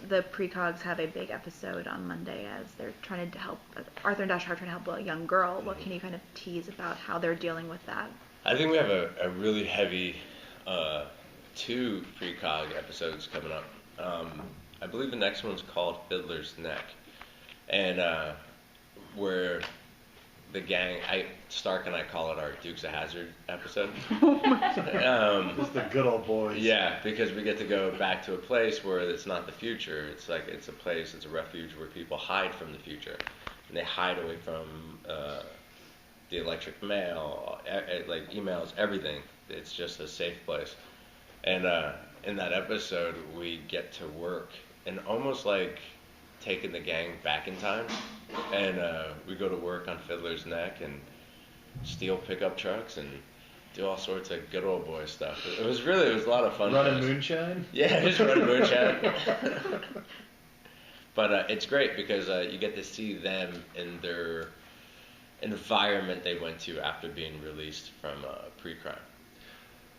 the precogs have a big episode on Monday as they're trying to help, Arthur and Dash are trying to help a young girl. What can you kind of tease about how they're dealing with that? I think we have a really heavy 2 precog episodes coming up. I believe the next one's called Fiddler's Neck. And where the gang, Stark and I call it our Dukes of HAZZARD episode. Just the good old boys. Yeah, because we get to go back to a place where it's not the future. It's like it's a refuge where people hide from the future, and they hide away from the electric mail, like emails, everything. It's just a safe place. And in that episode, we get to work and almost like taking the gang back in time, and we go to work on Fiddler's Neck and steal pickup trucks and do all sorts of good old boy stuff. It was a lot of fun. Running moonshine? Yeah, just running moonshine. But it's great because you get to see them in their environment they went to after being released from pre-crime.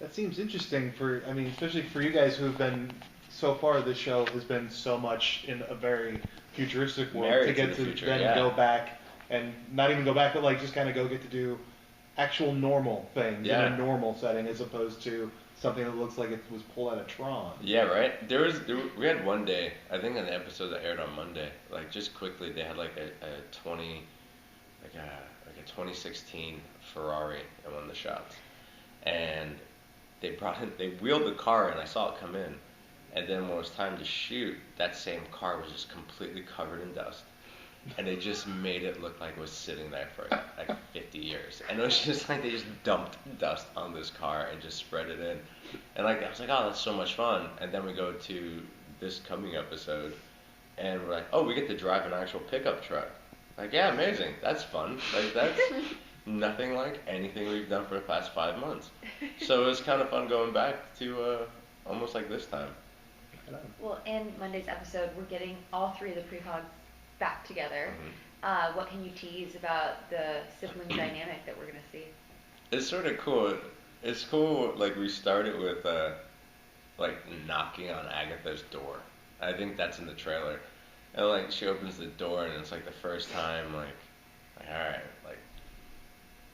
That seems interesting especially for you guys who have been, so far this show has been so much in a very futuristic world. Married to get to the future, then yeah. go back and not even go back, but like just kind of get to do actual normal things in a normal setting as opposed to something that looks like it was pulled out of Tron. Yeah, right. We had one day, I think in the episode that aired on Monday, like just quickly they had like a 2016 Ferrari in one of the shots, and they wheeled the car and I saw it come in. And then when it was time to shoot, that same car was just completely covered in dust. And they just made it look like it was sitting there for like 50 years. And it was just like they just dumped dust on this car and just spread it in. And I was like, oh, that's so much fun. And then we go to this coming episode, and we're like, oh, we get to drive an actual pickup truck. Like, yeah, amazing. That's fun. Like, that's nothing like anything we've done for the past 5 months. So it was kind of fun going back to almost like this time. Well, in Monday's episode, we're getting all 3 of the precogs back together. Mm-hmm. What can you tease about the sibling dynamic that we're going to see? It's sort of cool. It's cool, like, we started with, like, knocking on Agatha's door. I think that's in the trailer. And, like, she opens the door, and it's, like, the first time, like all right, like,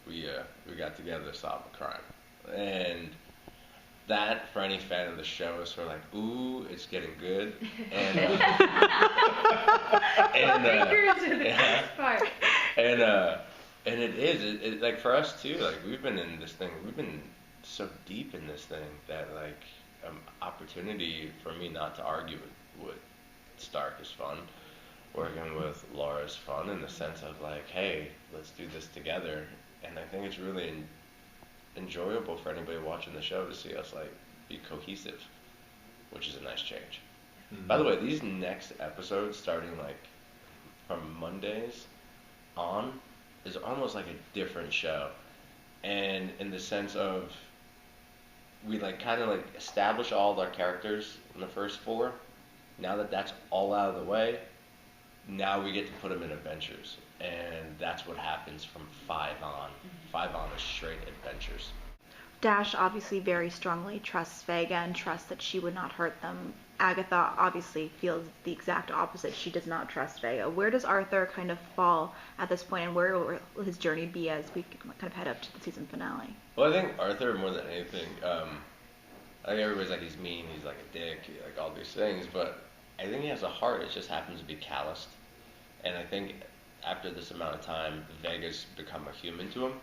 we got together to solve a crime. And that, for any fan of the show, is sort of like, ooh, it's getting good. And Fingers are the best part. And it is, like, for us too, like, we've been in this thing, we've been so deep in this thing that, like, opportunity for me not to argue with Stark is fun. Working with Laura is fun in the sense of, like, hey, let's do this together. And I think it's really enjoyable for anybody watching the show to see us, like, be cohesive, which is a nice change. Mm-hmm. By the way, these next episodes, starting, like, from Mondays on, is almost like a different show. And in the sense of, we, like, kind of, like, establish all of our characters in the first 4. Now that that's all out of the way, now we get to put them in adventures. And that's what happens from 5 on. 5 on is straight adventures. Dash obviously very strongly trusts Vega and trusts that she would not hurt them. Agatha obviously feels the exact opposite. She does not trust Vega. Where does Arthur kind of fall at this point, and where will his journey be as we kind of head up to the season finale? Well, I think Arthur, more than anything, I think everybody's like, he's mean, he's like a dick, like all these things, but I think he has a heart. It just happens to be calloused. And I think after this amount of time, Vega's become a human to him.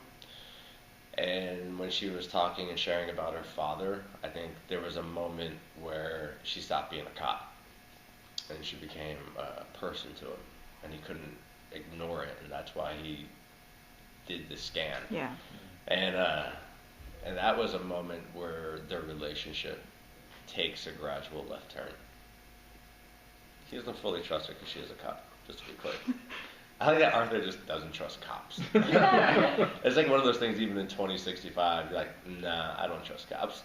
And when she was talking and sharing about her father, I think there was a moment where she stopped being a cop. And she became a person to him. And he couldn't ignore it, and that's why he did the scan. Yeah. And that was a moment where their relationship takes a gradual left turn. He doesn't fully trust her because she is a cop, just to be clear. I think that Arthur just doesn't trust cops. It's like one of those things, even in 2065, you're like, nah, I don't trust cops.